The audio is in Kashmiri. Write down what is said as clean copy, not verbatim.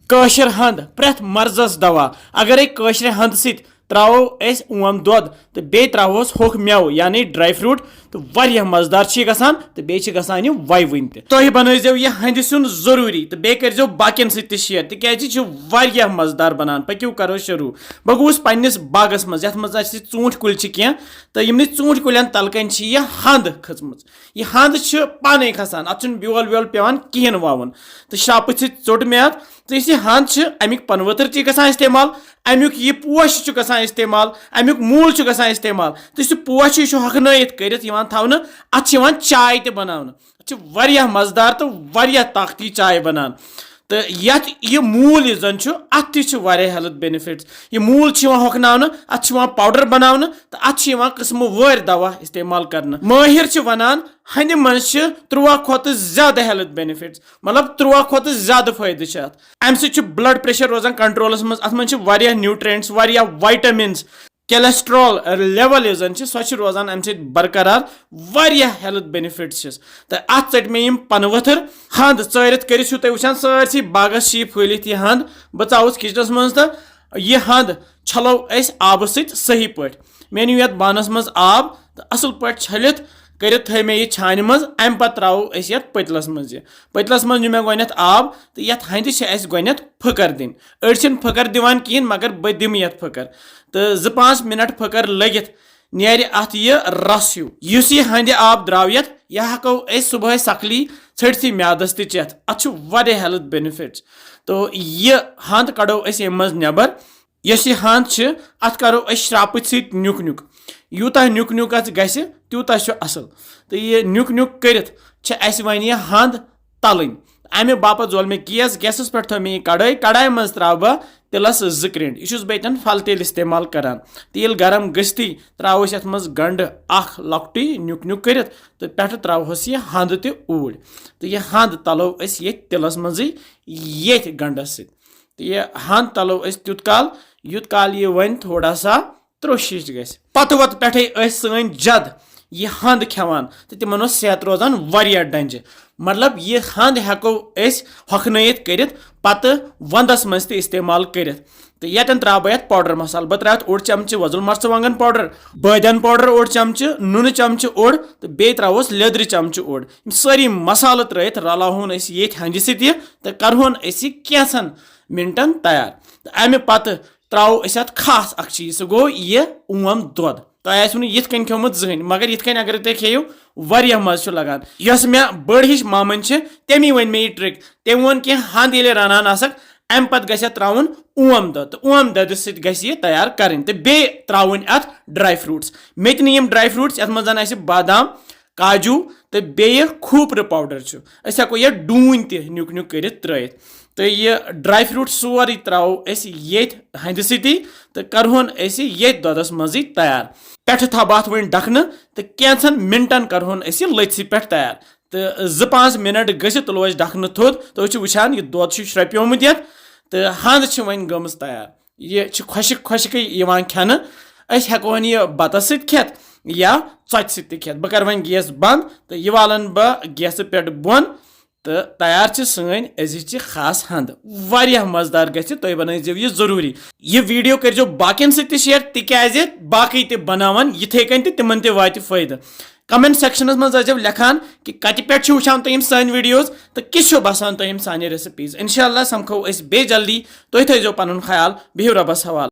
Kashir Handh pret marzas dava agar Kashir Handh sit travو es dod to be travos hok mew yani dry fruit to varya mazdar chi gasan to be chi gasan ye vaivin te tohi banaizev ye handh sun zaruri to be karzev bakien sit te share tikaji chi varya mazdar banan pakyu karo shuru bagus pannis bagas maz yath maz asi choont kul chi kya to yimni choont kulan talkan chi ye handh khazmuz ye handh chi pane khasan atun biol pevan kihen wavun to shapit sit chot meat to isi handh chi amik panvatar chi gasan istemal अमुक यह पोश इस्तेमाल अमुक मूल इस्तेमाल तो यह पोश हकनयत कर अत चाय त बनान मजेदार तो ताकती चाय बनान तो यह मूल जन अत हेल्थ बेनिफिट्स यह मूल हकना अत पाउडर बनाने तो अत किस्म वर दवा इस्तेमाल कर माहिर वनान हंद मज 13 खोत ज्यादा हेल्थ बेनिफिट्स मतलब 13 खोत ज्यादा फायदे अम सि ब्लड प्रेशर रोजान कंट्रोलस मज अत मज nutrients vitamins cholesterol level so रोजान अम बरकरार हेल्थ बेनिफिट्स तो अत चट मे पनवथर हंद चरित कर वुचान सारसी बागस फैलित यह हंद बह आउस किचनस मज तो यह हंद छलो आब सही पे मे नी ये बानस मज आब तो असल पे छलित कर थे मे यह छान मज अम पे त्रो ये पतलस मज नी मे गोत आब तो ये हंद गोत फकर दिन अड़ फकर दिवान कहें मगर बह दिम ये फकर तो 2-5 मिनट फकर लगित नेर अत यह रस युस यह हंद आब द्राव यह हको सुबह सकली छटसी म्यादस चेत अत हेल्थ बेनिफिट्स तो यह हंद कड़ो अम नबर यस यह हंद अत करो श्रापित सत नुक नुक यूता नुक नुक अत गि तूता असल तो यह नुक नुक कर वन यह हंद तलन अमे बापत जोल मे गैसस पे थो मे कड़ाई मज त्राव बह तिलस 2 क्रेंड यह बतन फल तेल इस्तेमाल करान तेल गरम गस्ती त्रावस ये मज गंड अख लकटी नुक नुक कर तो पे त्रावस यह हंद तूर तो यह हंद तलो ये तिलस मज ये गंडस तो यह हंद तलो यूत काल यह वन थोड़ा सा त्रोश पत वत पे सन जद यह हंद खेवान तो तिमन सेहत रोजान वारिया डंज मतलब यह हंद हेको हकनयत कर पत वंदस मज इस्तेमाल कर तो यन त्रा बह पाउडर मसाल बह त्रा ओड चमच वजुल मर्चवांगन पाउडर बादियान पाउडर ओड चमच नून चमच ओड तो बे त्रोस लेदर चमच ओड सारी मसाल त्रत रलावन ये हंज सत तो करहन कैंसन मिनटन तैयार तो अमे पत त्रो खास अख चीज सह गो यह दौद तो यथ कन खेमुत जहन मगर यथ कन अगर तुम खेव वारिया मज लगान यस मे बड़ हिश मामन तमी वन मे यह ट्रिक तम वोन कह हंद ये रनान आसक अम पत गि त्रावन ओम दद तो ओम दद सत तैयार करें तो बे त्रावन अत ड्राई फ्रूट्स मे तम ड्राई फ्रूट्स ये मज बादाम काजू तो बे खोपर पाउडर हेको यह डून तह नुक नुक कर त्रत तो यह ड्राई फ्रूट सोरे त्रो ये हंद सती तो करहन ये ददस मज तैयार पे थव अत वन डखन तो कैंसन मिनटन करहन लथस पे तैयार तो 2-5 मिनट गि तुलो डखन थोद तो वुचान यह दौद श्रप्योमुत ये तो हंद वन गम तैयार यह खुशक खुशक खेन हेको यह बतस खेत या च खेत बह कर वन गैस बंद तो यह वालन बह गैस पे बोन तो तैयार सन अजिच खास हंद वारिया मजेदार गई बनाइजो यह जरूरी यह वीडियो करो बाकियन सत शेयर तिकाज बाकी ते बनावन यिथे कन तिमन ते वात फायदा कमेंट सेक्शनस मज आजो लेखान कि कत पे वुचान तुम सान वीडियोज तो किस बसान तुम सान रेसिपीज इंशाल्लाह समखो बे जल्दी तुम थो पन ख्याल बिहु रबस हवाल।